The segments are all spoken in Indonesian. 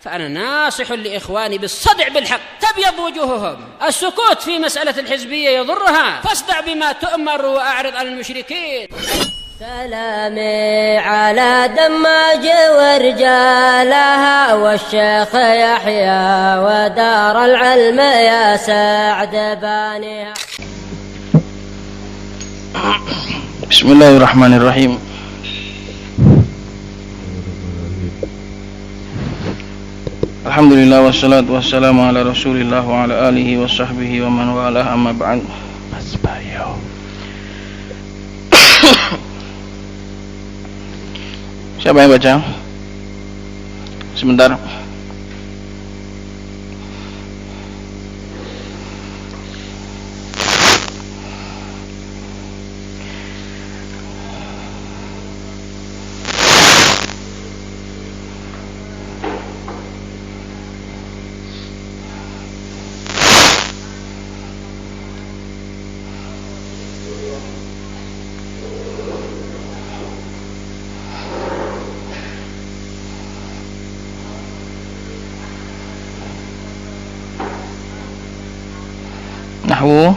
فأنا ناصح لإخواني بالصدع بالحق تبيض وجوههم. السكوت في مسألة الحزبية يضرها، فاصدع بما تؤمر وأعرض عن المشركين. سلامي على دماج ورجالها والشيخ يحيى ودار العلم يا سعد بانيها. بسم الله الرحمن الرحيم. Alhamdulillah wassalatu wassalamu ala Rasulillah wa ala alihi wa sahbihi wa man walah, amma ba'd. Mas Bayo. Siapa yang baca? Sebentar. Nahwu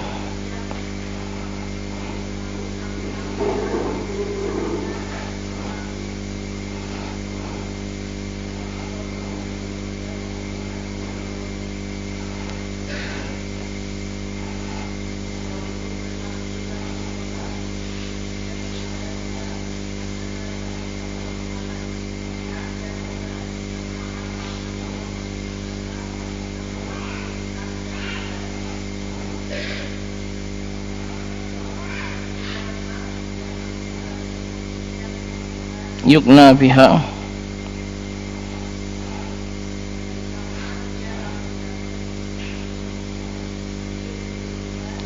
yukna biha,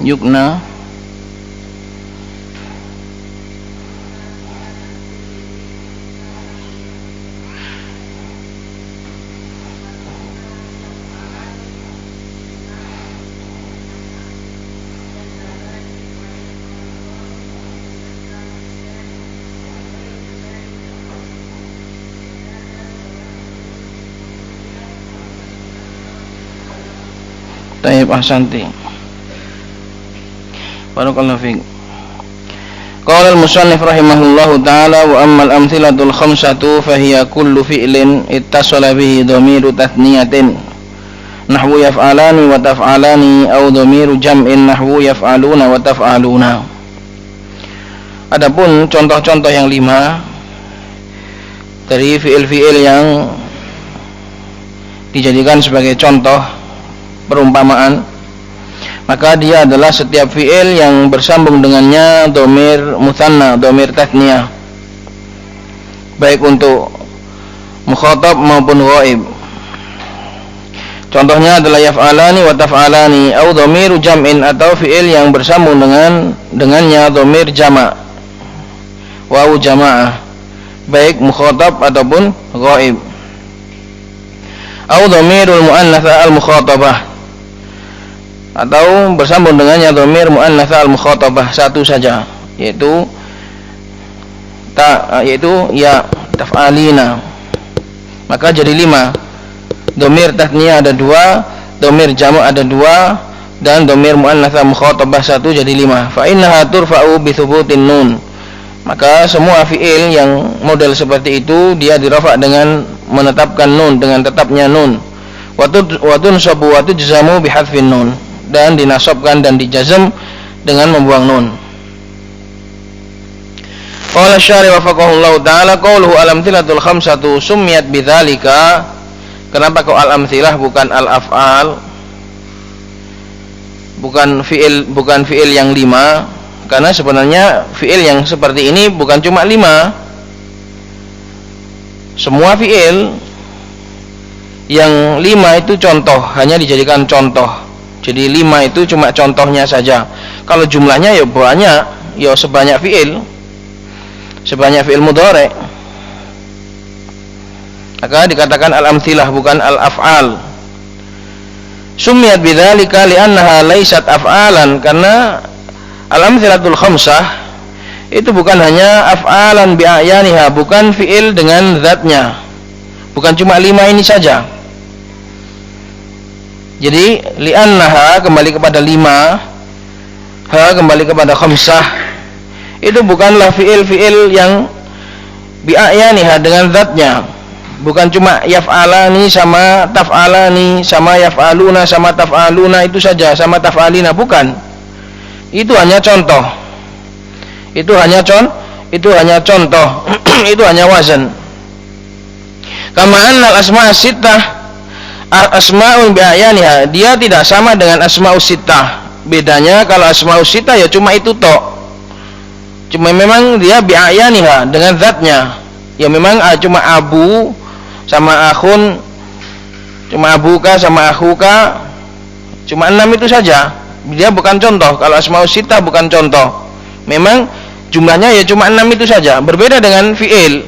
yukna Taib ahsanti. Barakallahu fiik. Qala al-musannif rahimahullahu ta'ala wa ammal amthilatul khamsatu fahiya kullu fi'lin ittasala bihi dhamiru tathniyatin nahwu yaf'alani wa taf'alani aw dhamiru jam'in nahwu yaf'aluna wa taf'aluna. Adapun contoh-contoh yang 5 dari fi'il-fi'il yang dijadikan sebagai contoh perumpamaan, maka dia adalah setiap fi'il yang bersambung dengannya dhamir mutsanna, dhamir tathniyah, baik untuk mukhatab maupun ghaib. Contohnya adalah yaf'alani wa taf'alani atau dhamiru jam'in, atau fi'il yang bersambung dengannya dhamir jama' wawu jama'ah, baik mukhatab ataupun ghaib. Atau dhamirul muannatsa al-mukhatabah, atau bersambung dengannya dhamir muannatsa al-mukhatabah satu saja, yaitu ya taf'alina, maka jadi 5. Dhamir tathniyah ada 2, dhamir jama' ada 2, dan dhamir muannatsa mukhatabah 1, jadi 5. Fa innaha turfa'u bi thubutin nun, maka semua fi'il yang model seperti itu dia dirafa' dengan menetapkan nun, dengan tetapnya nun. Wa tunsabu wa tujzamu bi hadfin nun, dan dinasabkan dan dijazm dengan membuang nun. Qala syarih wafaqahullahu ta'ala qauluhu al-amthilatul khamsatu summiyat bidzalika. Kenapa kok al-amthilah bukan al-af'al, bukan fi'il yang 5? Karena sebenarnya fi'il yang seperti ini bukan cuma 5. Semua fi'il yang 5 itu contoh, hanya dijadikan contoh. Jadi 5 itu cuma contohnya saja. Kalau jumlahnya ya banyak, ya sebanyak fi'il mudhari'. Maka dikatakan al-amthilah bukan al-af'al. Summiyat bidzalika li'annaha laysat af'alan, karena al-amthilatul khamsah itu bukan hanya af'alan bi'ayaniha, bukan fi'il dengan zatnya. Bukan cuma 5 ini saja. Jadi li'annaha kembali kepada 5, ha kembali kepada khamsah. Itu bukanlah fi'il yang bi'ayaniha dengan zatnya. Bukan cuma yaf'alani sama taf'alani sama yaf'aluna sama taf'aluna itu saja sama taf'alina, bukan. Itu hanya contoh. Itu hanya contoh. Itu hanya wazan. Kama annal asma' sittah asma'un bi'ayaniha, dia tidak sama dengan asma'us sittah. Bedanya kalau asma'us sittah ya cuma itu tok. Cuma memang dia bi'ayaniha dengan zatnya. Ya memang cuma abu sama akhun, cuma abuka sama akhuka, cuma 6 itu saja. Dia bukan contoh. Kalau asma'us sittah bukan contoh. Memang jumlahnya ya cuma 6 itu saja. Berbeda dengan fi'il.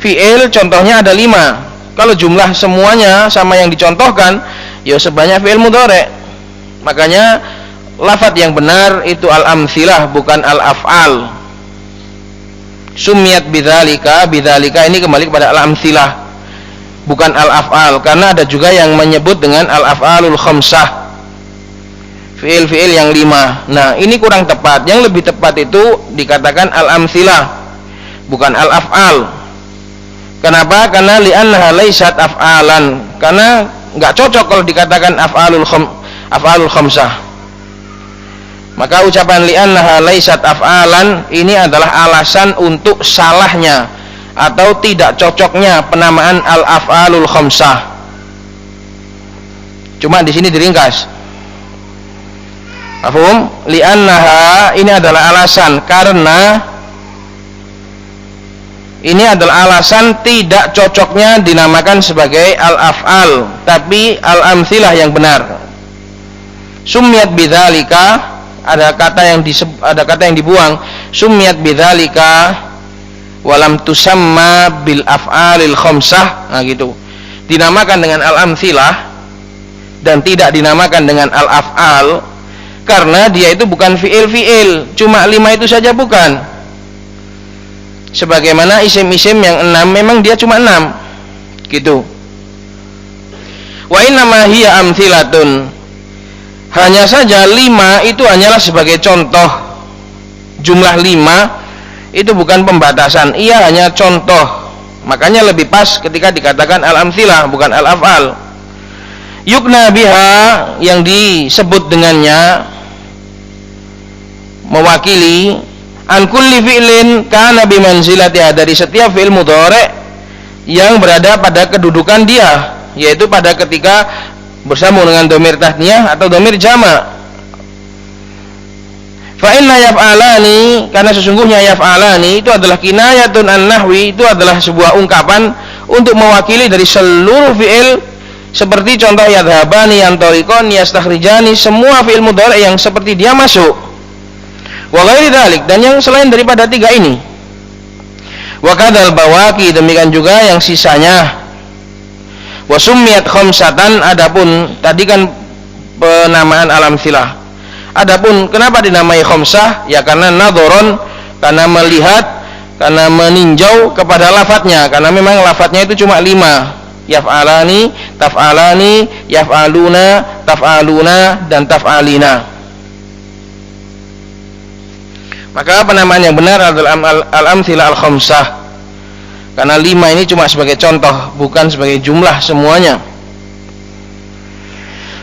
Fi'il contohnya ada 5. Kalau jumlah semuanya sama yang dicontohkan, ya sebanyak fi'il mudhari'. Makanya lafadz yang benar itu al-amtsilah bukan al-af'al. Sumiyat bidzalika, bidzalika ini kembali kepada al-amtsilah bukan al-af'al, karena ada juga yang menyebut dengan al-af'alul khamsah. Fi'il-fi'il yang 5. Nah, ini kurang tepat. Yang lebih tepat itu dikatakan al-amtsilah bukan al-af'al. Kenapa? Karena li'annaha laysat af'alan. Karena enggak cocok kalau dikatakan af'alul khamsah. Maka ucapan li'annaha laysat af'alan ini adalah alasan untuk salahnya atau tidak cocoknya penamaan al-af'alul khamsah. Cuma di sini diringkas. Paham? Li'annaha ini adalah alasan, karena ini adalah alasan tidak cocoknya dinamakan sebagai al-af'al, tapi al-amtsilah yang benar. Sumiyat bidzalika, ada kata yang dibuang. Sumiyat bidzalika walam tusamma bil af'alil khamsah. Nah gitu. Dinamakan dengan al-amtsilah dan tidak dinamakan dengan al-af'al karena dia itu bukan fi'il, cuma 5 itu saja bukan. Sebagaimana isim-isim yang 6 memang dia cuma 6 gitu. Wa innama hiya amtsilatun, hanya saja 5 itu hanyalah sebagai contoh. Jumlah 5 itu bukan pembatasan, ia hanya contoh. Makanya lebih pas ketika dikatakan al-amtsilah bukan al-af'al. Yukna biha, yang disebut dengannya mewakili an kulli fi'lin kana bimanzilatiha, dari setiap fi'il mudhari' yang berada pada kedudukan dia, yaitu pada ketika bersambung dengan dhamir tathniyah atau dhamir jama'. Fa inna yaf'alani, karena sesungguhnya yaf'alani itu adalah kinayatun an nahwi, itu adalah sebuah ungkapan untuk mewakili dari seluruh fi'il, seperti contoh yadhhabani, yantariqan, yastakhrijani, semua fi'il mudhari' yang seperti dia masuk. Wa ghairi dzalik, dan yang selain daripada 3 ini. Wa kadzal bawaqi, demikian juga yang sisanya. Wa summiyat khamsatan, adapun tadi kan penamaan al-amtsilah. Adapun kenapa dinamai khamsah? Ya karena nadharon, karena melihat, karena meninjau kepada lafadznya, karena memang lafadznya itu cuma 5. Yaf'alani, taf'alani, yaf'aluna, taf'aluna, dan taf'alina. Maka penamaan yang benar adalah al-amtsilah al-khamsah, karena 5 ini cuma sebagai contoh, bukan sebagai jumlah semuanya.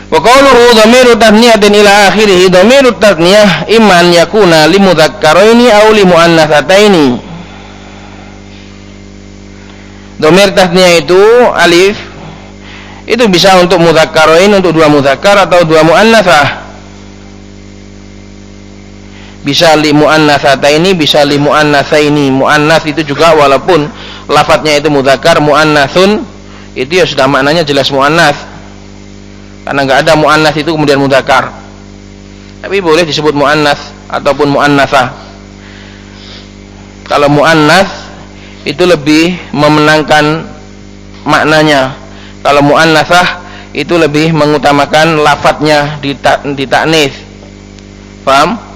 Wa qawluhu dhamiru tathniyatin ila akhirih, dhamiru tathniyah imman yakuna limudzakkaraini aw limuannatsataini. Dhamir tathniyah itu alif, itu bisa untuk mudzakkarain, untuk 2 mudzakkar atau 2 muannatsah. Bisa li muannatsataini, bisa li muannatsaini. Muannats itu juga walaupun lafadznya itu mudzakkar, muannatsun itu ya sudah maknanya jelas muannats, karena enggak ada muannats itu kemudian mudzakkar. Tapi boleh disebut muannats ataupun muannatsah. Kalau muannats itu lebih memenangkan maknanya. Kalau muannatsah itu lebih mengutamakan lafadznya di ta'nits. Paham?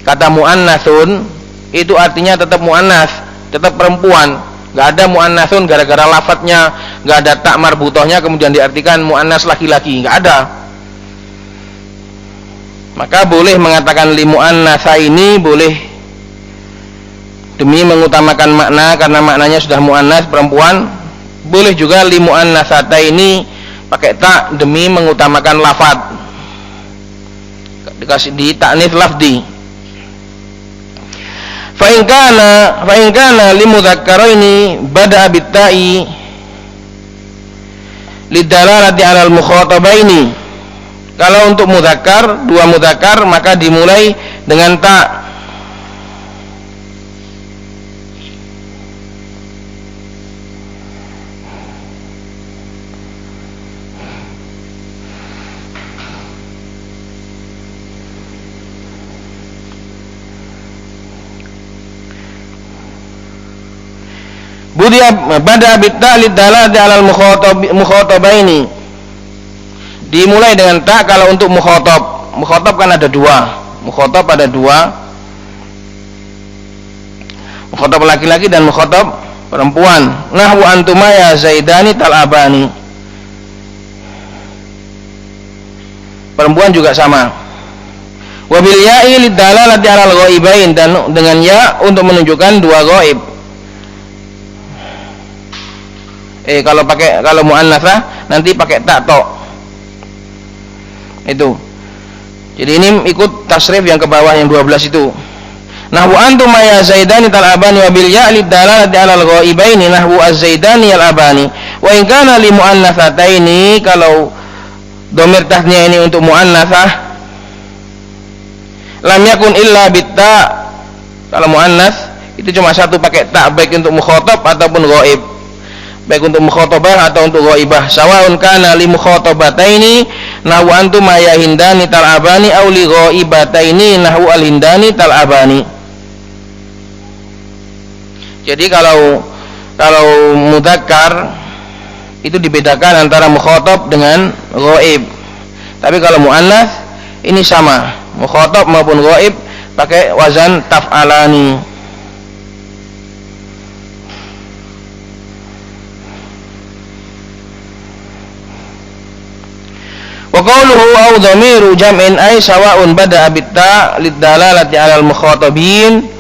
Kata muannatsun itu artinya tetap muannats, tetap perempuan. Enggak ada muannatsun gara-gara lafadznya enggak ada tak marbutohnya kemudian diartikan muannats laki-laki, enggak ada. maka boleh mengatakan li muannatsaini, boleh demi mengutamakan makna karena maknanya sudah muannats perempuan. Boleh juga li muannatsataini pakai ta demi mengutamakan lafaz, dikasih di ta'nits lafzi. Fa in kana li mudzakkaraini bada'a bit ta'i lidalalati 'alal mukhatabaini. Kalau untuk mudzakkar, dua mudzakkar, maka dimulai dengan ta. Bada bitta lidalati 'alal mukhatabaini. Dimulai dengan ta kalau untuk mukhatab. Mukhatab kan ada dua. Mukhatab ada dua. Mukhatab laki-laki dan mukhatab perempuan. Nahwu antuma ya zaidani tal'abani. Perempuan juga sama. Wa bil ya'i lidalalati 'alal ghaibain, dan dengan ya untuk menunjukkan dua ghaib. Kalau muannatsah nanti pakai ta to. Itu. Jadi ini ikut tasrif yang ke bawah yang 12 itu. Nahwu antum ya zaidani tal'abani wa bil ya' lidalalati 'alal ghaibaini nahwu az-zaidani al-abani. Wa in kana li muannatsataini, kalau dhamir tasnya ini untuk muannatsah, lam yakun illa bitta. Kalau muannats itu cuma satu pakai ta, baik untuk mukhatab ataupun ghaib, baik untuk mukhatabah atau untuk ghaibah. Sawaun kana li mukhatabataini nahwu antum ya hindani tal'abani aw li ghaibataini nahwu al-hindani tal'abani. Jadi kalau mudzakkar itu dibedakan antara mukhatab dengan ghaib. Tapi kalau muannats ini sama, mukhatab maupun ghaib pakai wazan taf'alani. Wa qawluhu aw dhamiru jam'in ay sawa'un bada'a bitta lidalalati 'alal mukhatabin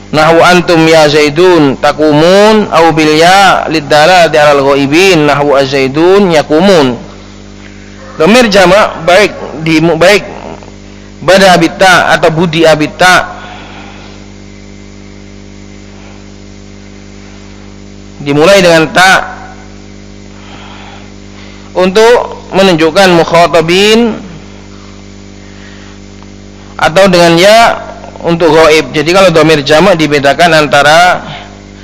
nahwu antum ya zaidun taqumun aw bil ya lidalalati 'alal ghaibin nahwu az-zaidun yaqumun. Dhamir jama' baik bada'a bitta atau budi'a bitta dimulai dengan ta untuk menunjukkan mukhatabin atau dengan ya untuk ghaib. Jadi kalau dhamir jamak dibedakan antara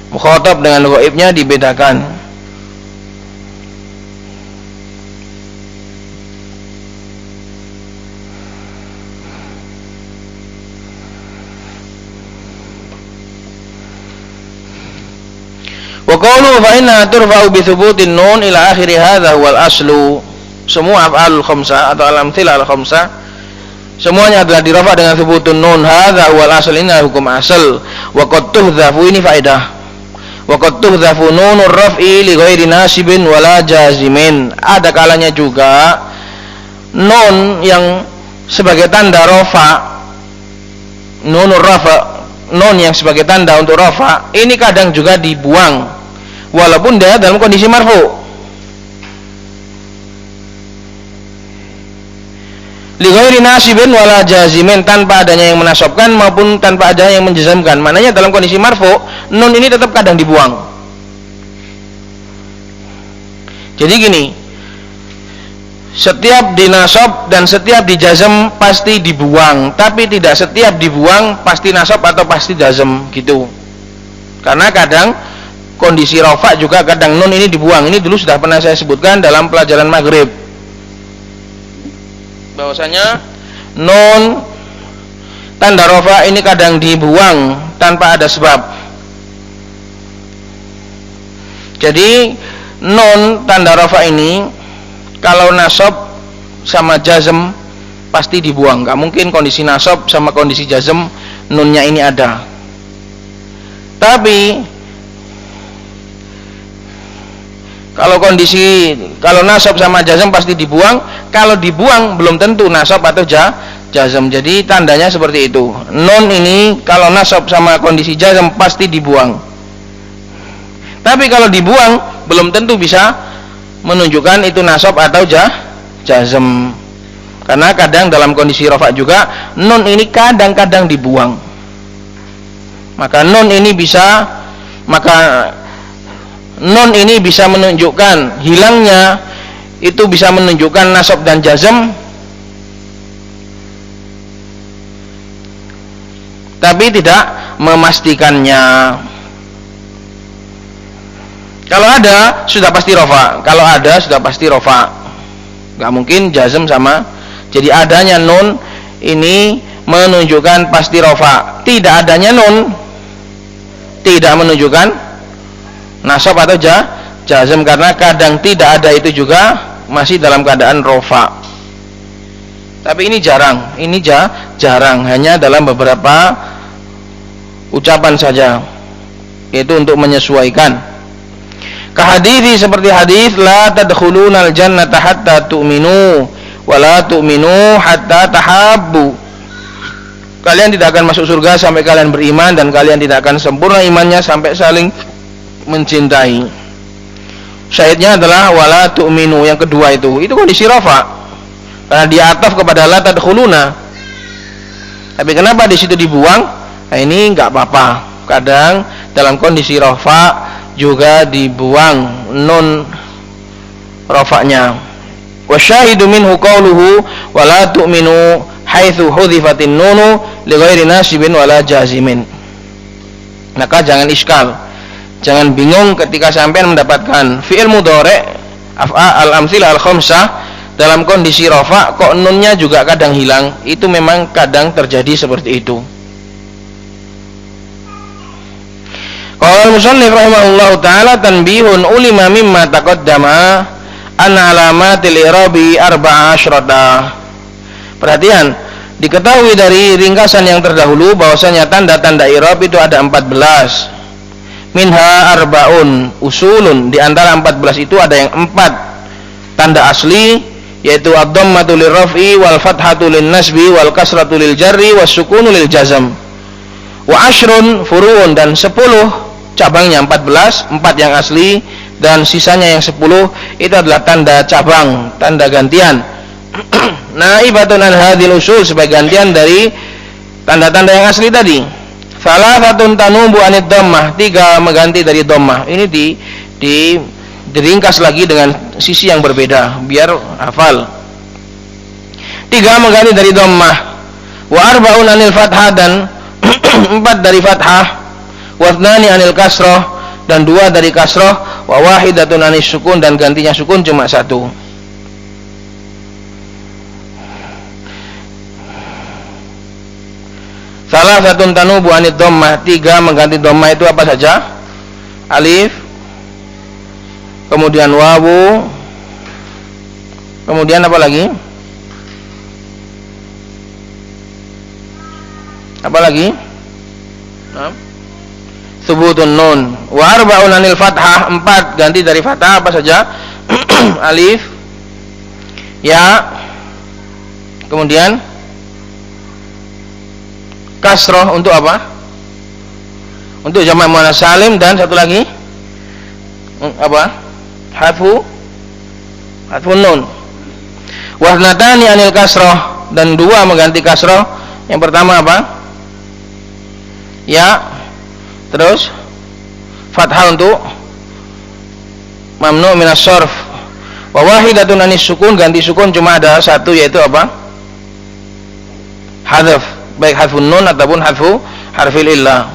mukhatab dengan ghaibnya dibedakan. Wa qawlu fa inna turfa'u bi thubutin nun ila akhiri hadza huwal aslu. Semua af'alul khamsah atau al-amthilah al-khamsah semuanya adalah dirafa dengan thubutun nun. Hadza huwal asl, ini hukum asal. Wa qad tuhdhafu, ini faedah. Wa qad tuhdhafu nunur raf'i li ghairi nasibin wala jazimin. Ada kalanya juga nun yang sebagai tanda rafa, nunur rafa, nun yang sebagai tanda untuk rafa, ini kadang juga dibuang walaupun dia dalam kondisi marfu. Li ghairi nasibin wala jazimin, tanpa adanya yang menasabkan maupun tanpa adanya yang menjazamkan. Maknanya dalam kondisi marfu, nun ini tetap kadang dibuang. Jadi gini, setiap dinasab dan setiap dijazam pasti dibuang, tapi tidak setiap dibuang pasti nasab atau pasti jazam gitu. Karena kadang kondisi rafa juga kadang nun ini dibuang. Ini dulu sudah pernah saya sebutkan dalam pelajaran maghrib, bahwasanya nun tanda rafa ini kadang dibuang tanpa ada sebab. Jadi nun tanda rafa ini kalau nasab sama jazm pasti dibuang. Gak mungkin kondisi nasab sama kondisi jazm nunnya ini ada. Tapi kalau nasab sama jazm pasti dibuang. Kalau dibuang belum tentu nasab atau jazm. Jadi tandanya seperti itu. Nun ini kalau nasab sama kondisi jazm pasti dibuang. Tapi kalau dibuang belum tentu bisa menunjukkan itu nasab atau jazm. Karena kadang dalam kondisi rafa juga nun ini kadang-kadang dibuang. Maka nun ini bisa menunjukkan hilangnya, itu bisa menunjukkan nasab dan jazm, tapi tidak memastikannya. Kalau ada sudah pasti rafa, nggak mungkin jazm sama. Jadi adanya nun ini menunjukkan pasti rafa, tidak adanya nun tidak menunjukkan nasab atau jazm, karena kadang tidak ada itu juga masih dalam keadaan rafa. Tapi ini jarang, jarang, hanya dalam beberapa ucapan saja, yaitu untuk menyesuaikan. Kahadits seperti hadis la tadkhulunal jannata hatta tu'minu wa la tu'minu hatta tahabbu. Kalian tidak akan masuk surga sampai kalian beriman, dan kalian tidak akan sempurna imannya sampai saling mencintai. Syahidnya adalah wala tu'minu, yang kedua itu kondisi rafa, karena dia ataf kepada la tadkhuluna. Tapi kenapa di situ dibuang? Nah, ini enggak apa-apa. Kadang dalam kondisi rafa juga dibuang nun rafa'nya. Wa syahidu minhu qawluhu wala tu'minu haitsu hudhifatin nunu li ghairi nasibin wala jazimin. Maka jangan iskal, jangan bingung ketika sampean mendapatkan fi'il mudhari' af'al al-amtsilah al-khamsah dalam kondisi rafa kok nunnya juga kadang hilang. Itu memang kadang terjadi seperti itu. Qala al-musannif rahimahullahu taala tanbihun ulima mimma taqaddama anna alamatil i'rabi arba'a asyrata. Perhatian, diketahui dari ringkasan yang terdahulu bahwasanya tanda-tanda i'rab itu ada 14. Minha arbaun usulun, di antara 14 itu ada yang 4 tanda asli, yaitu ad-dhammatu lirraf'i wal fathatu lin-nasbi wal kasratu lil jarri was sukunu lil jazm. Wa asyrun furu'un, dan 10 cabangnya, 14, 4 yang asli dan sisanya yang 10 itu adalah tanda cabang, tanda gantian. Naibatun an hadhil usul, sebagai gantian dari tanda-tanda yang asli tadi. Salasatun tanubu anid dhammah, 3 mengganti dari dhammah. Ini diringkas lagi dengan sisi yang berbeda biar hafal. 3 mengganti dari dhammah. Wa arba'un anil fathah, dan 4 dari fathah. Wa thnani anil kasrah, dan 2 dari kasrah. Wa wahidatun anis sukun, dan gantinya sukun cuma 1. Salah satu tanubu anid dhammah, 3 mengganti dhammah itu apa saja? Alif, kemudian wawu, kemudian apa lagi? Apa lagi? Thubutun nun. Wa arba'un anil fathah, 4 ganti dari fathah apa saja? Alif, ya, kemudian kasroh untuk apa? Untuk jamak muannats salim, dan satu lagi apa? Hadfun nun. Wahnatani anil kasroh, dan 2 mengganti kasroh. Yang pertama apa? Ya, terus fathah untuk mamnu minas shorf. Wa wahidatun anis sukun, ganti sukun cuma ada 1, yaitu apa? Hadaf, baik hadfun nun ataupun hadfu harfil illah.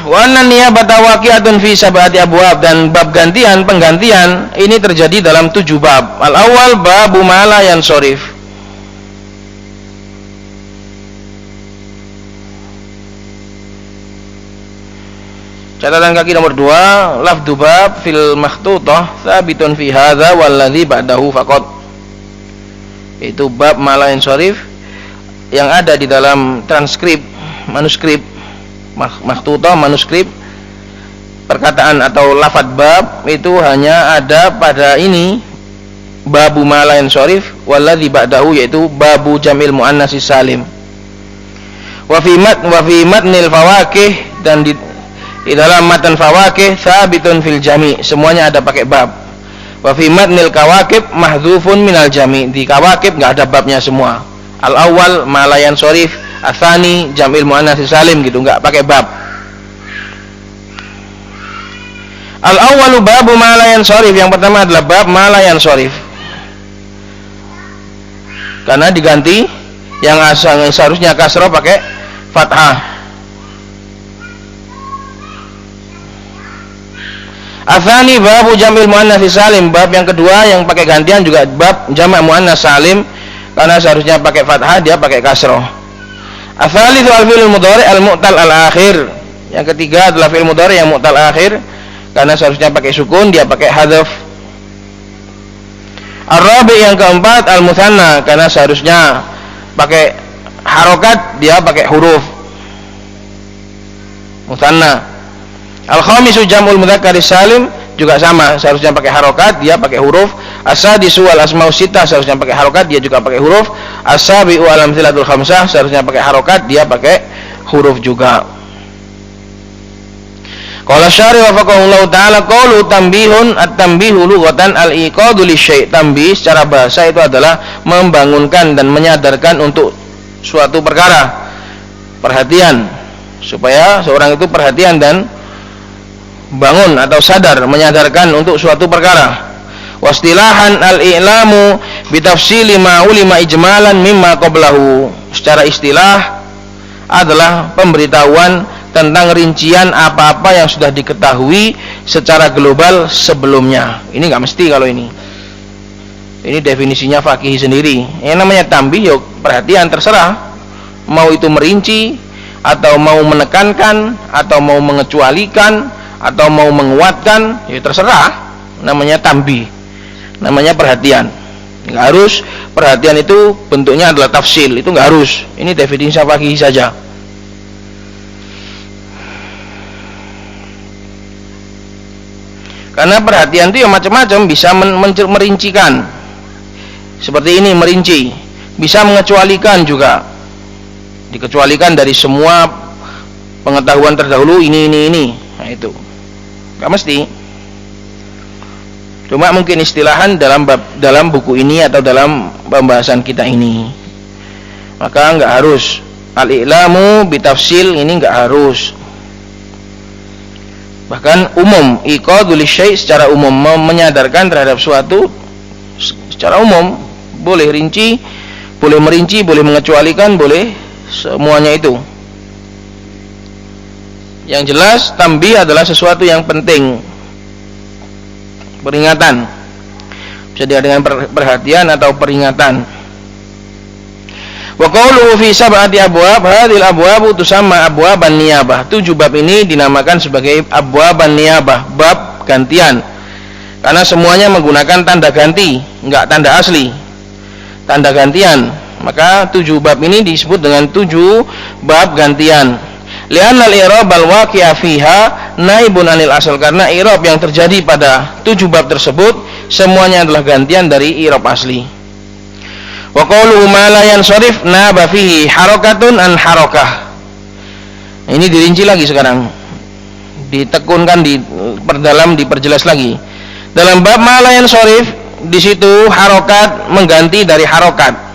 Wa anna niyabata waqi'atun fi sab'ati abwab, dan bab gantian, penggantian ini terjadi dalam 7 bab. Al awal babu ma la yansorif. Catatan kaki nomor 2, lafdhu bab fil makhtutah tsabitun fi hadza walladzi ba'dahu faqat. Itu bab ma la yansorif yang ada di dalam transkrip, manuskrip makhtutah, manuskrip perkataan atau lafadz bab itu hanya ada pada ini babu ma la yansharif, walladzi ba'dahu yaitu babu jamil muannats salim. Wa fi matnil fawakih, dan di dalam matan fawakih sabitun fil jami', semuanya ada pakai bab. Wa fi matnil kawakib mahdzufun minal jami', di kawakib enggak ada babnya semua. Al awal ma la yansharif, atsani jamil muannats salim gitu, enggak pakai bab. Al awwalu babu ma la yansharif, yang pertama adalah bab ma la yansharif. Karena diganti yang seharusnya kasrah pakai fathah. Atsani babu jamil muannats salim, bab yang kedua yang pakai gantian juga bab jamak muannats salim, karena seharusnya pakai fathah dia pakai kasrah. Ats-tsalitsu al-fi'l mudhari al-mu'tal al-akhir, yang ketiga adalah fi'il mudhari yang mu'tal akhir, karena seharusnya pakai sukun dia pakai hadzaf. Ar-rabi' yang keempat al-mutsanna, karena seharusnya pakai harokat dia pakai huruf mutsanna. Al-khamisu jam'ul mudzakkar salim, juga sama, seharusnya pakai harokat dia pakai huruf. As-sadisu wal asma'us sittah, seharusnya pakai harokat dia juga pakai huruf. As-sabi'u al amtsilatul khamsah, seharusnya pakai harokat dia pakai huruf juga. Qala syari wa faqahullahu ta'ala qaulu tanbihun, at-tanbihu lughatan al-iqadu lisyai'. Tanbih secara bahasa itu adalah membangunkan dan menyadarkan untuk suatu perkara, perhatian, supaya seorang itu perhatian dan bangun atau sadar, menyadarkan untuk suatu perkara. Wastilahan al-i'lamu bitafsili ma ulima ijmalan mimma qablahu. Secara istilah adalah pemberitahuan tentang rincian apa-apa yang sudah diketahui secara global sebelumnya. Ini nggak mesti kalau ini definisinya fakih sendiri. Yang namanya tambih, yuk perhatian, terserah mau itu merinci atau mau menekankan atau mau mengecualikan atau mau menguatkan, ya terserah. Namanya tambih, namanya perhatian. Nggak harus perhatian itu bentuknya adalah tafsil, itu nggak harus. Ini definisi fakih saja. Karena perhatian itu ya macam-macam, bisa merincikan seperti ini, merinci, bisa mengecualikan juga, dikecualikan dari semua pengetahuan terdahulu ini. Nah itu nggak mesti, cuma mungkin istilahan dalam buku ini atau dalam pembahasan kita ini. Maka nggak harus al-i'lamu bitafsil, ini nggak harus. Bahkan umum, iqadu lisyai' secara umum, menyadarkan terhadap suatu secara umum, boleh rinci, boleh merinci, boleh mengecualikan, boleh semuanya itu. Yang jelas tambih adalah sesuatu yang penting, peringatan, bisa dengan perhatian atau peringatan. Wa qawluhu fi sab'ati abwab, hadhil abwabu tusamma abwaban niyabah. 7 bab ini dinamakan sebagai abwaban niyabah, bab gantian. Karena semuanya menggunakan tanda ganti, enggak tanda asli. Tanda gantian. Maka 7 bab ini disebut dengan 7 bab gantian. Li'anna al-i'rab al-waqi'a fiha naibun 'anil asal, karena i'rab yang terjadi pada 7 bab tersebut semuanya adalah gantian dari i'rab asli. Wa qawluhu ma la yansharif naba fihi harakatun an harakah. Ini dirinci lagi sekarang, ditekunkan, diperjelas lagi. Dalam bab ma la yansharif, di situ harokat mengganti dari harokat.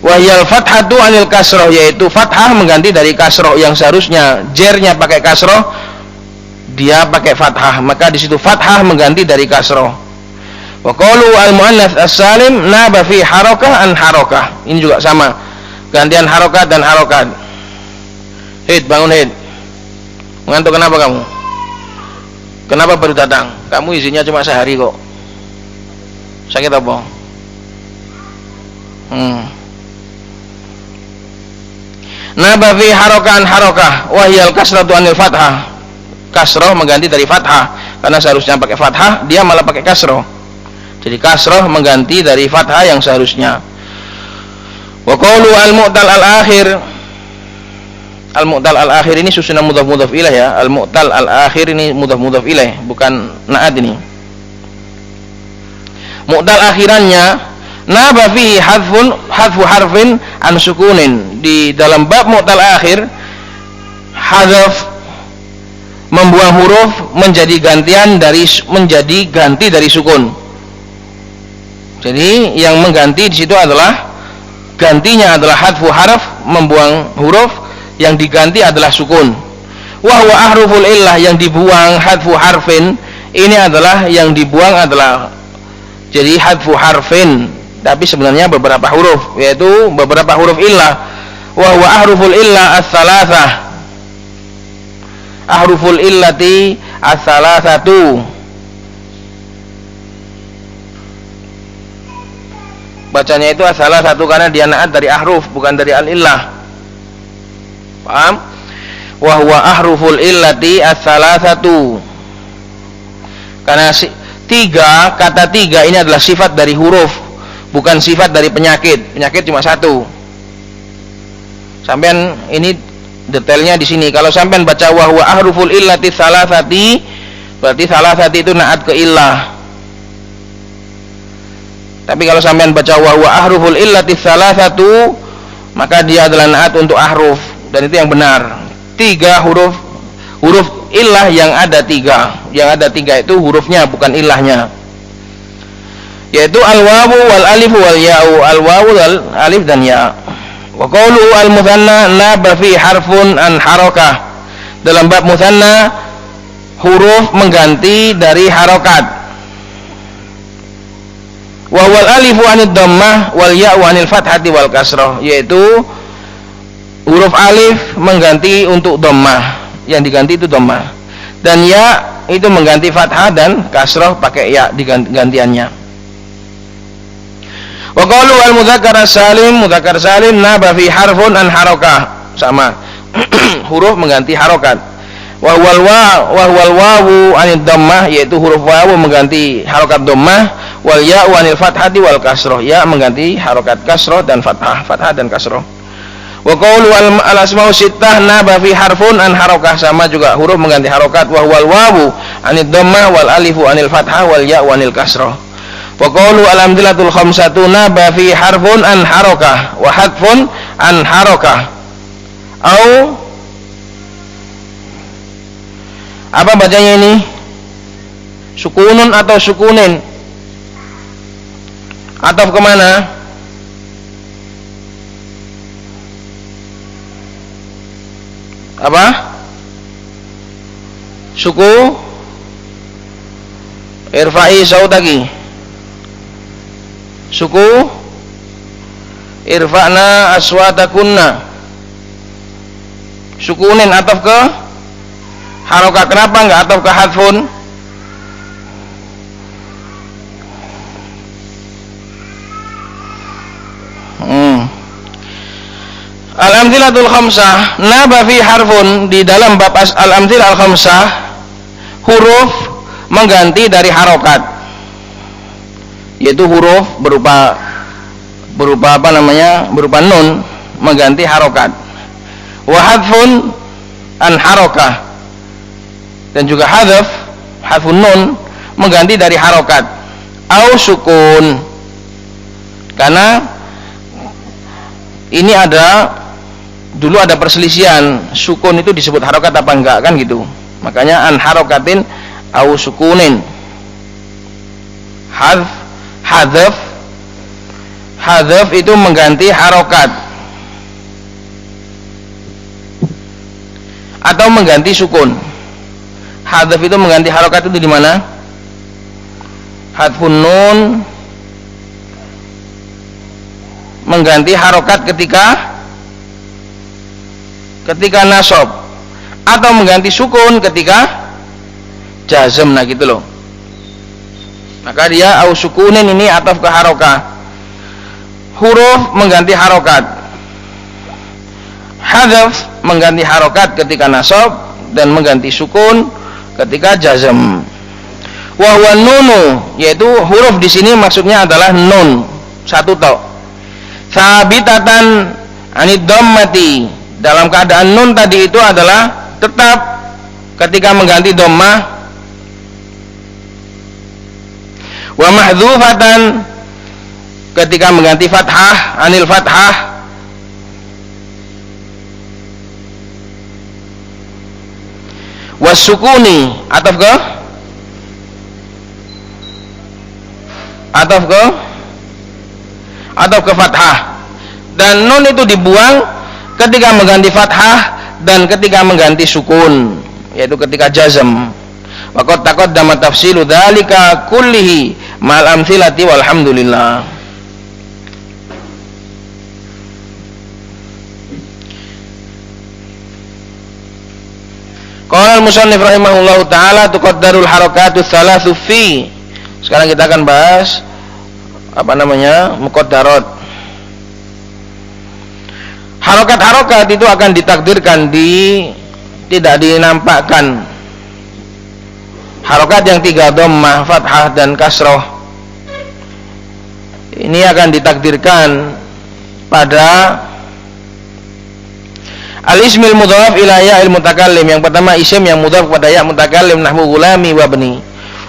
Wahyal fathatu anil kasroh, yaitu fathah mengganti dari kasroh, yang seharusnya jernya pakai kasroh dia pakai fathah, maka di situ fathah mengganti dari kasroh. Wa qalu al-muannats as-salim naba fi harakah an harakah. Ini juga sama, gantian harokat dan harokat. Hid, bangun Hid. Mengantuk kenapa kamu? Kenapa baru datang? Kamu izinnya cuma sehari kok. Sakit apa? Naba fi harakah an harakah wa hiyal kasratu anil fathah. Kasroh mengganti dari fathah, karena seharusnya pakai fathah dia malah pakai kasroh. Jadi kasroh mengganti dari fathah yang seharusnya. Wa qawlu al-mu'tal al-akhir. Al-mu'tal al-akhir ini susunan mudhaf ilaih ya. Al-mu'tal al-akhir ini mudhaf ilaih, bukan na'at ini. mu'tal akhirannya naba fihi hadfu harfin an sukunin. Di dalam bab mu'tal akhir, hadzaf membuang huruf menjadi ganti dari sukun. Jadi yang mengganti di situ adalah, gantinya adalah hadfu harf, membuang huruf, yang diganti adalah sukun. Wa huwa ahruful illah, yang dibuang hadfu harfin, ini adalah yang dibuang adalah jadi hadfu harfin, tapi sebenarnya beberapa huruf, yaitu beberapa huruf illah. Wa huwa ahruful illah as-salasah, ahruful illati as-salasatu. Bacanya itu as-salasatu karena dia naat dari ahruf, bukan dari al-illah. Paham? Wa huwa ahruful illati as-salasatu, karena kata tiga ini adalah sifat dari huruf, bukan sifat dari penyakit. Penyakit cuma satu. Sampean ini detailnya di sini. Kalau sampean baca wa huwa ahruful illati salasati, berarti salasati itu naat ke illah. Tapi kalau sampean baca wa huwa ahruful illati salasatu, maka dia adalah naat untuk ahruf, dan itu yang benar. 3 huruf illah yang ada 3. Yang ada 3 itu hurufnya, bukan illahnya. Yaitu al-wawu wal alif wal ya'u. Al-wawu wal alif dan ya. Wa qawluhu al-muthanna naba fi harfun an harakah. Dalam bab muthanna, huruf mengganti dari harokat. Wa wal alifu anid dhammah wal ya'u anil fathati wal kasrah. Yaitu huruf alif mengganti untuk dhammah, yang diganti itu dhammah, dan ya itu mengganti fathah dan kasrah pakai ya digantiannya. Wa qalu al mudzakkar salim naba fi harfun an harakah, sama huruf mengganti harokat. Wa huwal wawu anid dhammah, yaitu huruf wawu mengganti harokat dhammah, wal ya'u anil fathati wal kasrah, ya mengganti harokat kasrah dan fathah dan kasrah. Wa qawlu al asma'u sittah naba fi harfun an harakah, sama juga huruf mengganti harokat. Wa huwal wawu anid dhammah wal alifu anil fathah wal ya'u anil kasrah. Wa qawlu al amdilatul khamsatu naba fi harfun an harakah wa hadfun an harakah. Au apa bacanya ini? Sukunun atau sukunin? Atau kemana? Apa? Suku irfa'i sautaki. Suku irfa'na aswatakunna. Sukunin ataf ke harokat. Kenapa enggak ataf ke hadfun? Al-amthilatul khamsah naba fi harfun, di dalam bab al-amthilah al-khamsah huruf mengganti dari harokat, yaitu huruf berupa apa namanya, berupa nun mengganti harokat. Wa hadfun an harokah, dan juga hadfun nun mengganti dari harokat. Au sukun, karena ini dulu ada perselisihan, sukun itu disebut harokat apa enggak, kan gitu. Makanya an harokatin au sukunin. Hadzaf itu mengganti harokat atau mengganti sukun. Hadzaf itu mengganti harokat itu di mana? Hadfun nun mengganti harokat ketika nasab, atau mengganti sukun ketika jazm, nah gitu loh. Maka dia au sukunin ini ataf ke harokah, huruf mengganti harokat. Hadzaf mengganti harokat ketika nasab dan mengganti sukun ketika jazm. Wa huwa nunu, yaitu huruf di sini maksudnya adalah nun, satu tok. Sabitatan anid dhammati, dalam keadaan nun tadi itu adalah tetap ketika mengganti dhammah. Wa mahdhufatan ketika mengganti fathah anil fathah, wasukuni ataf ke fathah, dan nun itu dibuang ketika mengganti fathah dan ketika mengganti sukun, yaitu ketika jazm. Waqad taqaddama tafsilu dzalika kullihi ma'al amthilati walhamdulillah. Qala al-musannif rahimahullahu taala tuqaddarul harakatu tsalatsu fi. Sekarang kita akan bahas muqaddarat. Harokat-harokat itu akan ditakdirkan tidak dinampakkan. Harokat yang 3 dhammah, fathah dan kasroh ini akan ditakdirkan pada al-ismil mudhaf ila ya'il mutakallim. Yang pertama isim yang mudhaf pada ya mutakallim nahwu gulami wa bni.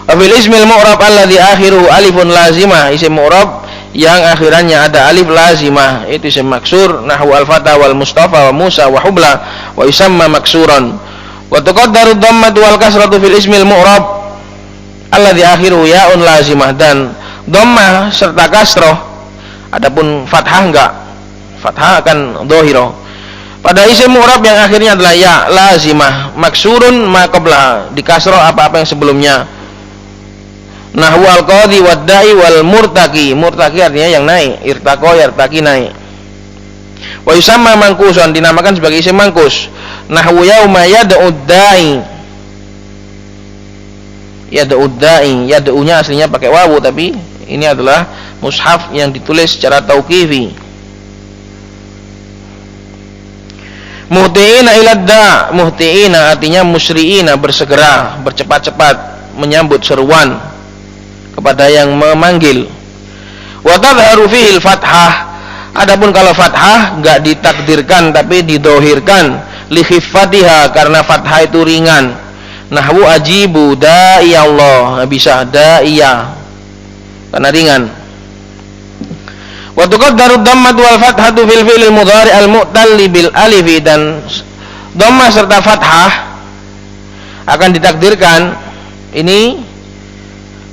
Wa fil ismil mu'rab alladhi akhiruhu alifun lazimah, isim mu'rab yang akhirannya ada alif lazimah, itu isim maksur nahwu al-fata wal mustafa wa musa wa hubla wa yusamma maksuran. Wa tuqaddaru dhammatu wal kasratu fil ismil mu'rab alladhi akhiruhu ya'un lazimah, dan dhammah serta kasroh, adapun fathah enggak, fathah akan dhahirah pada isim mu'rab yang akhirnya adalah ya lazimah, maksurun ma qabla, di kasroh apa-apa yang sebelumnya. Nahwu al-qadhi wad-da'i wal murtaqi, murtaqi artinya yang naik, irtaqo yartaqi naik. Wa yusamma mangkusan, dinamakan sebagai isim mangkus. Nahwu yauma yad'ud da'i, yad'ud da'i, yad'unya aslinya pakai wawu, tapi ini adalah mushaf yang ditulis secara tauqifi. Muhti'ina ilad da', muhti'ina artinya musri'ina, bersegera, bercepat-cepat menyambut seruan kepada yang memanggil. Wa tadharu fihi al-fathah, adapun kalau fathah enggak ditakdirkan tapi didohirkan, li khiffatiha, karena fathah itu ringan. Nahwu ajibu da'i Allah, bisa da'iya karena ringan. Wa tuqaddaru dhammatu wal fathatu fil fi'lil mudhari' al mu'talli bil alif, dan dhammah serta fathah akan ditakdirkan. Ini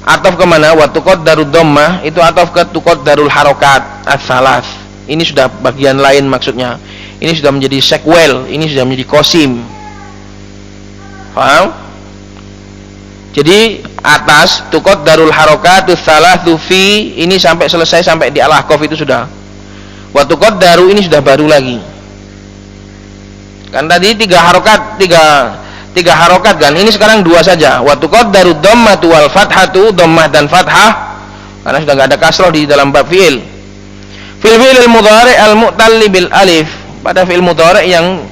ataf ke mana? Wa tuqaddaru dhammah itu ataf ke tuqaddarul harokat ats-tsalas. Ini sudah bagian lain maksudnya. Ini sudah menjadi sequel, ini sudah menjadi qasim. Paham? Jadi atas tuqaddarul harakatus tsalatsu fi, ini sampai selesai, sampai di al-ahqaf itu sudah. Wa tuqaddaru ini sudah baru lagi. Kan tadi 3 harokat kan, ini sekarang 2 saja. Wa tuqaddaru dhammatu wal fathatu, dhammah dan fathah, karena sudah enggak ada kasrah di dalam bab fi'il. Fil fi'il mudhari' al mu'talli bil alif, pada fi'il mudhari' yang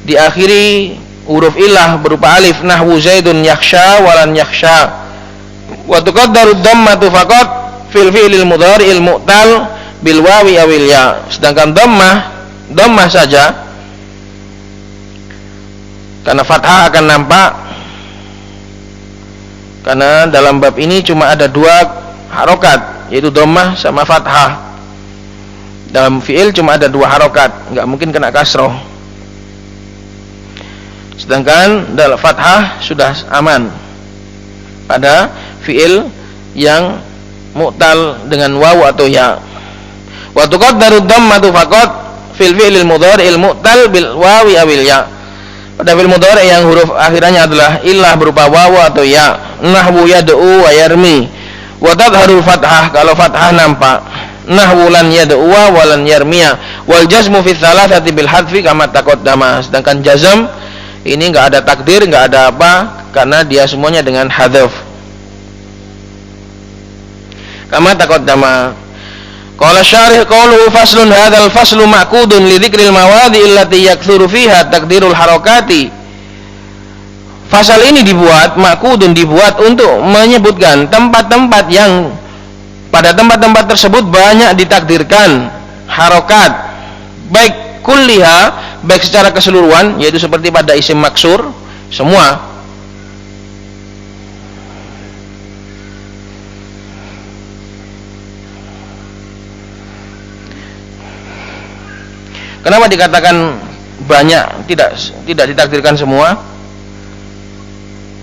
diakhiri huruf ilah berupa alif. Nahwu zaidun yakhsha walan yakhsha. Wa tuqaddaru dhammatu faqat fil fi'il mudhari'il mu'tal bil wawi awil ya, sedangkan dhammah saja, karena fathah akan nampak, karena dalam bab ini cuma ada 2 harokat, yaitu dhammah sama fathah. Dalam fi'il cuma ada 2 harokat, enggak mungkin kena kasroh. Sedangkan dalam fathah sudah aman pada fi'il yang mu'tal dengan wawu atau ya. Wa tuqaddaru dhammatu faqat fil fi'lil mudhari'il mu'tal bil wawi awil ya, pada fi'il mudhari' yang huruf akhirannya adalah illah berupa wawu atau ya. Nahwu yad'u wa yarmi, wa tadharul fathah, kalau fathah nampak. Nahwu lan yad'u wa lan yarmiya, wal jazmu fi tsalatsati bil hadfi kama taqaddama, sedangkan jazm ini enggak ada takdir, enggak ada apa, karena dia semuanya dengan hadzaf. Kama taqaddama. Qala syarih qawluhu faslun, hadzal faslu ma'qudun li dzikril mawadi allati yaktsuru fiha takdirul harakati. Fasal ini dibuat, ma'qudun dibuat untuk menyebutkan tempat-tempat yang pada tempat-tempat tersebut banyak ditakdirkan harokat, baik kulliha, baik secara keseluruhan, yaitu seperti pada isim maksur semua. Kenapa dikatakan banyak, tidak ditakdirkan semua?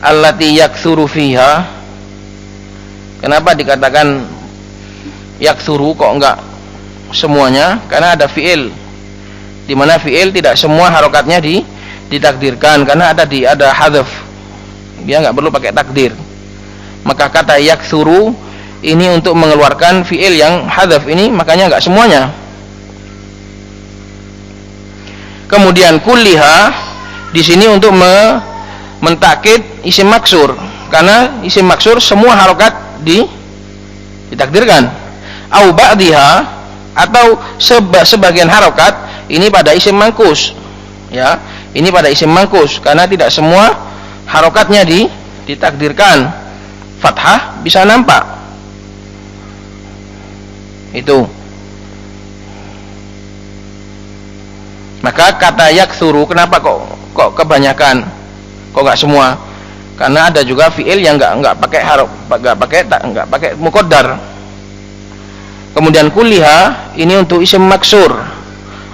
Allati yaktsuru fiha. Kenapa dikatakan yaktsuru kok enggak semuanya? Karena ada fiil, di mana fiil tidak semua harokatnya ditakdirkan, karena ada hadzaf, dia enggak perlu pakai takdir. Maka kata yaktsuru ini untuk mengeluarkan fiil yang hadzaf ini, makanya enggak semuanya. Kemudian kulliha di sini untuk mentakkid isim maksur, karena isim maksur semua harokat ditakdirkan. Au ba'diha, atau sebagian harokat ini pada isim mangkus, ya, ini pada isim mangkus, karena tidak semua harokatnya ditakdirkan. Fathah bisa nampak. Itu. Maka kata yaktsuru, kenapa kok kebanyakan, kok enggak semua? Karena ada juga fiil yang enggak pakai muqaddar. Kemudian kulliha ini untuk isim maksur,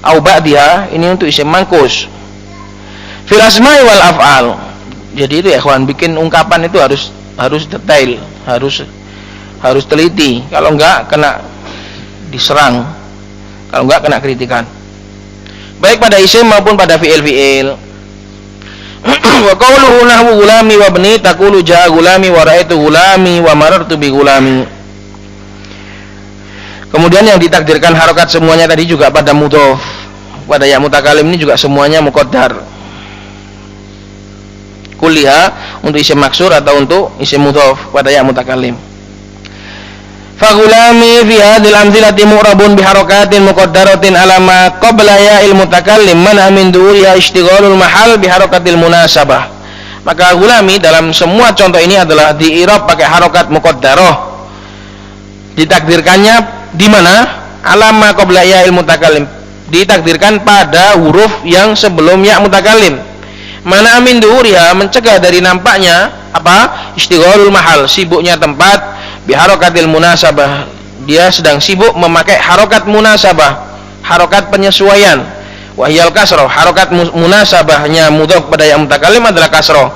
au ba'diha ini untuk isim mangkus. Fil asma'i wal af'al. Jadi itu ya ikhwan, bikin ungkapan itu harus detail, harus teliti. Kalau enggak kena diserang, kalau enggak kena kritikan. Baik pada isim maupun pada fiil. Wa qawluhu nahwu gulami wa bni taqulu jaa gulami wa ra'aitu gulami wa marartu bi gulami. Kemudian yang ditakdirkan harokat semuanya tadi juga pada mudhof. Pada ya mutakalim ini juga semuanya muqaddar. Kulliha untuk isim maksur atau untuk isim mudhof pada ya mutakalim. Fagulami fi hadhil amthilati mu'rabun biharakatin muqaddaratin ala ma qabla ya'il mutakallim man min duhuriha ishtighalul mahal biharakatil munasabah. Maka gulami dalam semua contoh ini adalah di'irab pakai harokat muqaddarah. Ditakdirkannya di mana? Ala ma qabla ya'il mutakallim. Ditakdirkan pada huruf yang sebelum ya mutakallim. Mana min duhuriha, mencegah dari nampaknya apa? Ishtighalul mahal, sibuknya tempat, biharokatil munasabah, dia sedang sibuk memakai harokat munasabah, harokat penyesuaian. Wahyal kasroh, harokat munasabahnya mudhof pada yang mutakallim adalah kasroh.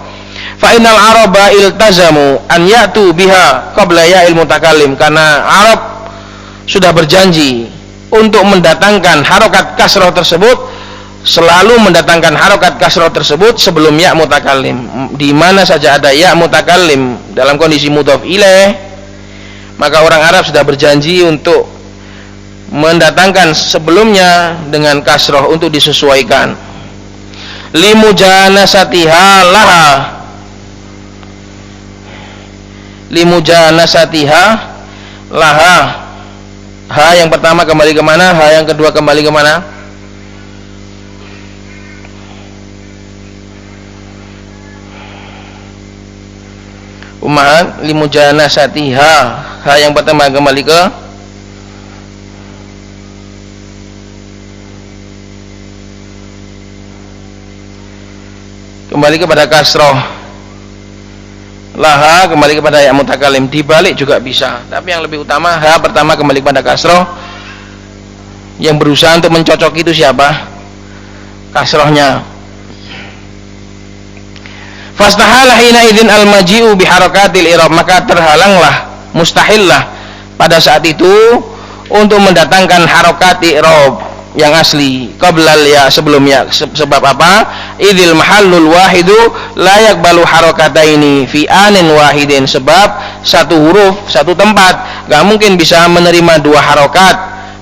Fa innal araba iltazamu an ya'tu biha qabla ya'il mutakallim, karena Arab sudah berjanji untuk mendatangkan harokat kasroh tersebut, selalu mendatangkan harokat kasroh tersebut sebelum ya mutakallim. Di mana saja ada ya mutakallim dalam kondisi mudhof ilaih, maka orang Arab sudah berjanji untuk mendatangkan sebelumnya dengan kasroh untuk disesuaikan. Limujanasatiha laha, limujanasatiha laha. Ha yang pertama kembali kemana? Ha yang kedua kembali kemana? Umahan limujanasatiha. Ha yang pertama kembali ke kepada kasroh. Laha kembali kepada ya mutakalim. Dibalik juga bisa, tapi yang lebih utama ha pertama kembali kepada kasroh. Yang berusaha untuk mencocoki itu siapa? Kasrohnya. Fastahalah hina idzin al-maji'u biharakatil i'rab, maka terhalanglah, mustahillah pada saat itu untuk mendatangkan harokat i'rab yang asli qablal ya, sebelumnya. Sebab apa? Idzil mahallul wahidu la yaqbalu harakataini fi anin wahidin, sebab satu huruf satu tempat enggak mungkin bisa menerima dua harokat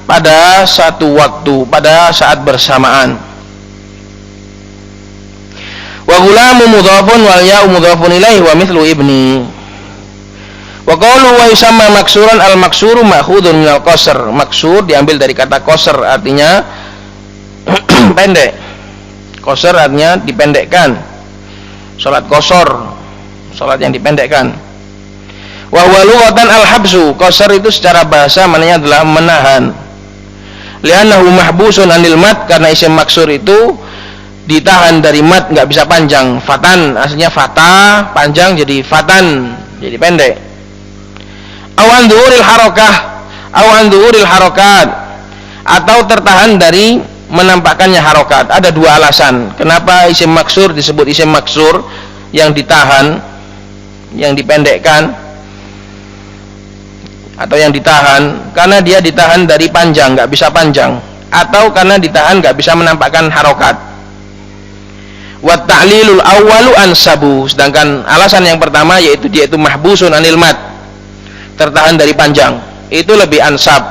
pada satu waktu, pada saat bersamaan. Wa gulamu mudhafun wal ya'u mudhafun ilaihi wa mithlu ibni. Wa qawlu wa yusamma maksuran, al maksuru ma'khudun minal qasr. Maksur diambil dari kata qasr, artinya pendek. Qasr artinya dipendekkan. Salat qasar, salat yang dipendekkan. Wa huwa lughatan al habsu. Qasr itu secara bahasa maknanya adalah menahan. Li'annahu mahbusun anil mat, karena isim maksur itu ditahan dari mat, nggak bisa panjang. Fatan aslinya fata, panjang jadi fatan, jadi pendek. Awan dhuhuril harakah, awan dhuhuril harakat, atau tertahan dari menampakkannya harokat. Ada dua alasan kenapa isim maksur disebut isim maksur, yang ditahan, yang dipendekkan atau yang ditahan, karena dia ditahan dari panjang, nggak bisa panjang, atau karena ditahan nggak bisa menampakkan harokat. Wa ta'lilul awwalu ansabu, sedangkan alasan yang pertama yaitu dia itu mahbusun anil mat, tertahan dari panjang, itu lebih ansab,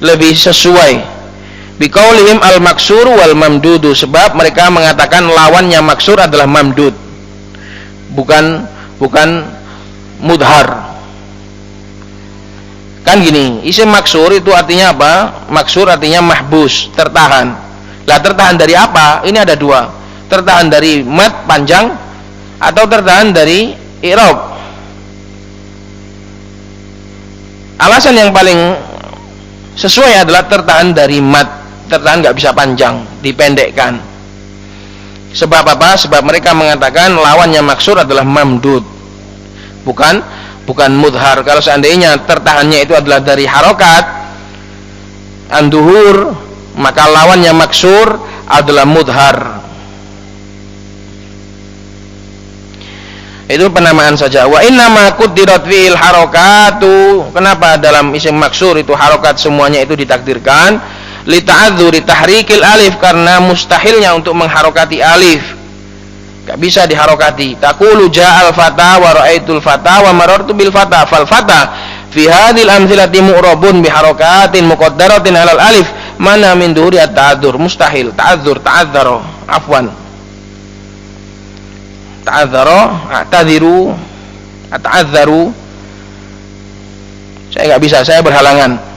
lebih sesuai. Biqaulihim al maksur wal mamdudu, sebab mereka mengatakan lawannya maksur adalah mamdud, bukan mudhar. Kan gini, isim maksur itu artinya apa? Maksur artinya mahbus, tertahan. Lah tertahan dari apa? Ini ada dua, tertahan dari mat panjang atau tertahan dari i'rab. Alasan yang paling sesuai adalah tertahan dari mat, tertahan nggak bisa panjang, dipendekkan. Sebab apa? Sebab mereka mengatakan lawannya maksur adalah mamdud, bukan mudhar. Kalau seandainya tertahannya itu adalah dari harokat anduhur, maka lawannya maksur adalah mudhar. Itu penamaan saja. Wa inna ma quddirat fi'il harokatu, kenapa dalam isim maksur itu harokat semuanya itu ditakdirkan? Li ta'adzuri tahrikil alif, karena mustahilnya untuk mengharokati alif, gak bisa diharokati. Taqulu ja'al fata wa ra'aitul fata wa marartu bil fata, fal fata fi hadhil amthilati mu'rabun bi harokatin muqaddaratin 'alal alif, mana min duhuri at-ta'adzur. Mustahil. Ta'adzara, afwan, ta'adzara, ata'adzaru, saya gak bisa, saya berhalangan.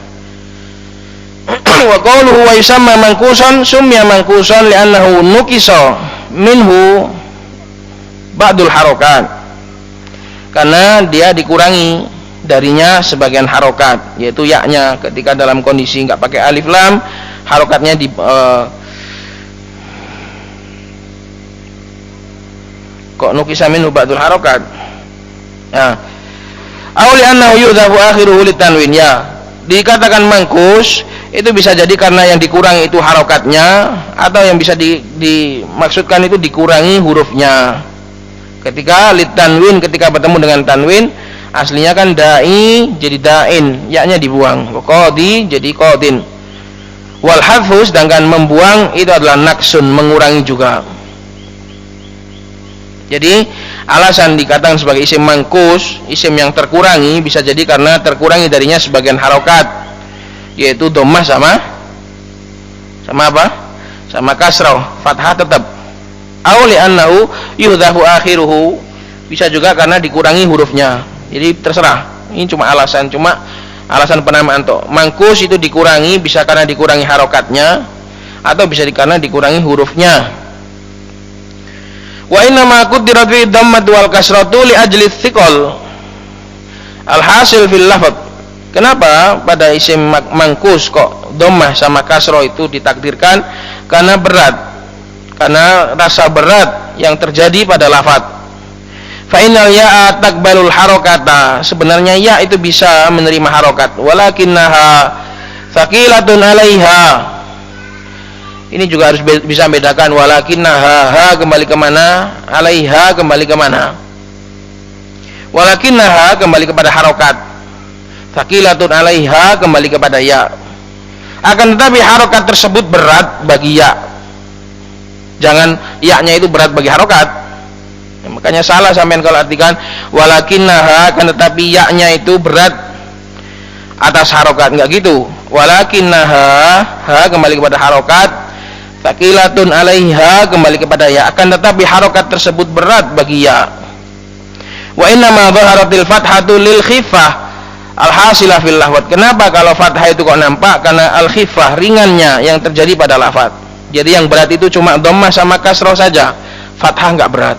Wa qawluhu wa yusamma mankusan, sumya mankusan li'annahu nukisa minhu ba'dul harokat, karena dia dikurangi darinya sebagian harokat, yaitu yaknya. Ketika dalam kondisi nggak pakai alif lam, harokatnya kok nukisa minhu ba'dul harokat. Nah, awli annahu yudhafu akhiruhu litanwin, ya dikatakan mangkus itu bisa jadi karena yang dikurangi itu harokatnya, atau yang bisa dimaksudkan itu dikurangi hurufnya. Ketika litanwin, ketika bertemu dengan tanwin, aslinya kan da'i jadi da'in, yaknya dibuang. Qadi jadi qadin. Wal hadfu, sedangkan membuang itu adalah naksun, mengurangi juga. Jadi alasan dikatakan sebagai isim mangkus, isim yang terkurangi, bisa jadi karena terkurangi darinya sebagian harokat, yaitu dhammah sama apa? Sama kasrah, fathah tetap. Aw li'annahu yuhdhafu akhiruhu, bisa juga karena dikurangi hurufnya. Jadi terserah. Ini cuma alasan penamaan toh. Mangkus itu dikurangi bisa karena dikurangi harokatnya, atau bisa karena dikurangi hurufnya. Wa inna ma quddirat fi dhammatu wal kasratu li ajli thiqal alhasil fil lafadz. Kenapa pada isim mangkus kok dhammah sama kasrah itu ditakdirkan? Karena berat, karena rasa berat yang terjadi pada lafadz. Fa innal ya'a taqbalul harokata, sebenarnya ya itu bisa menerima harokat, walakinnaha thaqilatun 'alaiha. Ini juga harus bisa bedakan, walakinnaha, ha kembali ke mana, 'alaiha kembali ke mana. Walakinnaha kembali kepada harokat, thaqilatun 'alaiha kembali kepada ya. Akan tetapi harokat tersebut berat bagi ya. Jangan ya-nya itu berat bagi harokat. Makanya salah sampean kalau artikan walakinnaha, akan tetapi ya-nya itu berat atas harokat, enggak gitu. Walakinnaha, ha kembali kepada harokat, thaqilatun 'alaiha kembali kepada ya, akan tetapi harokat tersebut berat bagi ya. Wa inna ma dhaharatil fathatu lil khifah alhasilah fil lafadz. Kenapa kalau fathah itu kok nampak? Karena al khifah, ringannya yang terjadi pada lafadz. Jadi yang berat itu cuma dhammah sama kasrah saja, fathah enggak berat.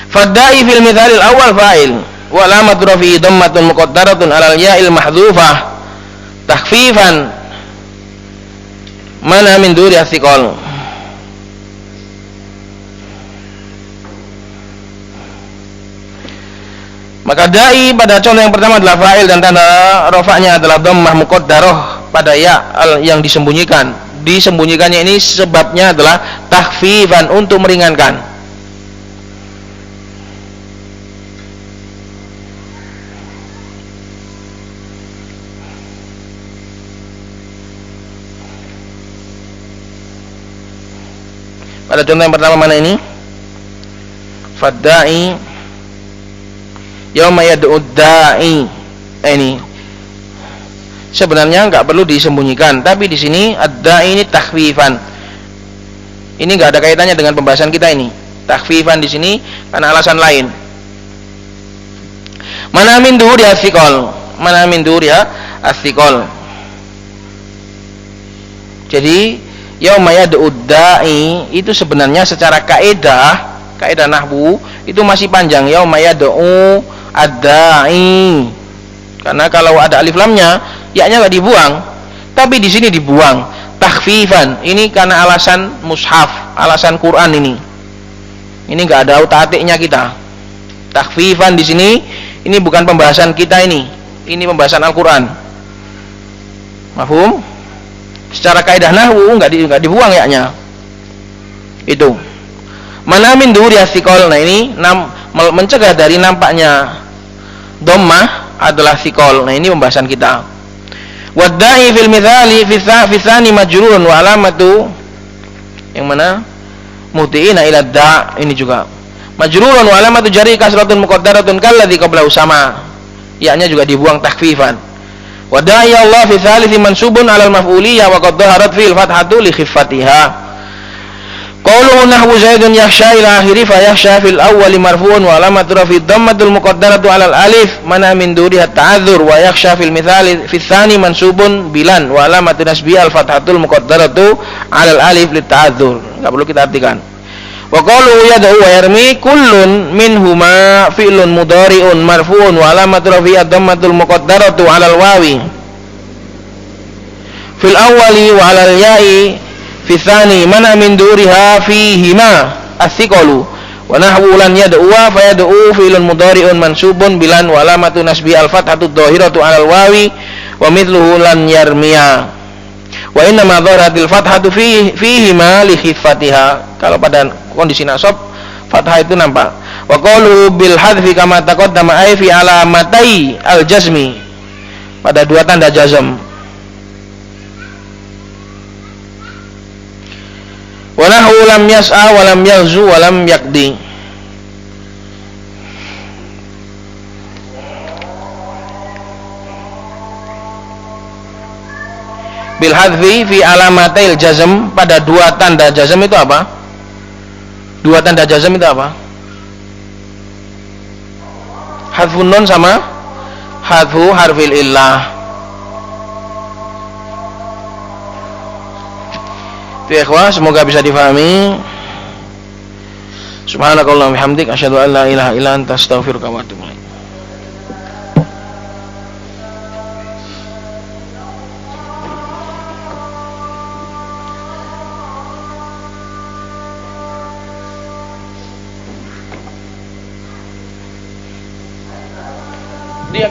Fadda'i fil mithalil awal fa'il wa alamatu rafi'i dhammatun muqaddaratun 'alal ya'il mahdhufah takhfifan mana min duri athiqal. Maka da'i pada contoh yang pertama adalah fa'il dan tanda rafa'nya adalah dhammah muqaddarah pada ya yang disembunyikan. Disembunyikannya ini sebabnya adalah takhfifan, untuk meringankan. Pada contoh yang pertama mana ini? Fadda'i yauma yad'ud da'i. Ini sebenarnya enggak perlu disembunyikan, tapi di sini ad-da'i ini takhfifan. Ini enggak ada kaitannya dengan pembahasan kita ini. Takhfifan di sini karena alasan lain. Mana min duhuri as-siqal. Mana min duhuri as-siqal. Jadi yauma yad'ud da'i itu sebenarnya secara kaidah nahwu itu masih panjang, yauma yad'u ad-da'i. Karena kalau ada alif lamnya, ya-nya enggak dibuang, tapi di sini dibuang. Takhfifan. Ini karena alasan mushaf, alasan Quran ini. Ini enggak ada utak-atiknya kita. Takhfifan di sini ini bukan pembahasan kita ini. Ini pembahasan Al-Qur'an. Mafhum? Secara kaidah nahwu enggak dibuang ya-nya. Itu. Mana min duhuri as-siqal. Nah, ini mencegah dari nampaknya dhammah adalah siqal. Nah, ini pembahasan kita. Wadda'i fil mithali fi tsani majrurun wa alamatu yang mana? Muti'ina ila da'. Ini juga majrurun wa alamatu jari kasratun muqaddaratun kalladzi qablahu sama. Ya-nya juga dibuang takhfifan. Wadda'i Allah fi tsalithi mansubun 'alal maf'uliyah wa qad dhaharat fil fathatu li khiffatiha. Qauluhu nahwu Zaidun yakhsha ila akhiri fa yakhsha fil awwali marfu'un wa alamatu rafi dhammatul muqaddaratu 'alal alif mana min duriha ta'adzur wa yakhsha fil mithali fi tsani mansubun bilan wa alamatu nasbi al fathatul muqaddaratu 'alal alif lit ta'adzur. Enggak perlu kita artikan. Wa qauluhu yad'u wa yarmi kullun minhuma fi'lun mudhari'un marfu'un wa alamatu rafi ad-dhammatul muqaddaratu 'alal wawi fil awwali wa 'alal ya'i fi tsani mana min duriha fihima as-siqalu wa nahwu lan yad'u fa yad'u fi'lun mudhari'un mansubun bilan wa alamatu nasbi al-fathatu dhahiratu 'alal wawi wa mithluhu lan yarmiya wa inna ma dhaharatil fathatu fihima li khiffatiha. Kalau pada kondisi nasab fathah itu nampak. Wa qalu bil hadfi kama taqaddama ay fi alamatai al-jazmi, pada dua tanda jazm. Wa nahu lam yas'a wa lam yaghzu wa lam yaqdi. Bil hadfi fi alamatil jazm, pada dua tanda jazm itu apa? Dua tanda jazm itu apa? Hadfun nun sama hadfu harfil illah. Ya ikhwah, semoga bisa difahami. Subhanakallahumma bihamdik asyhadu an la ilaha illa anta astaghfiruka wa atubu ilaik. Dia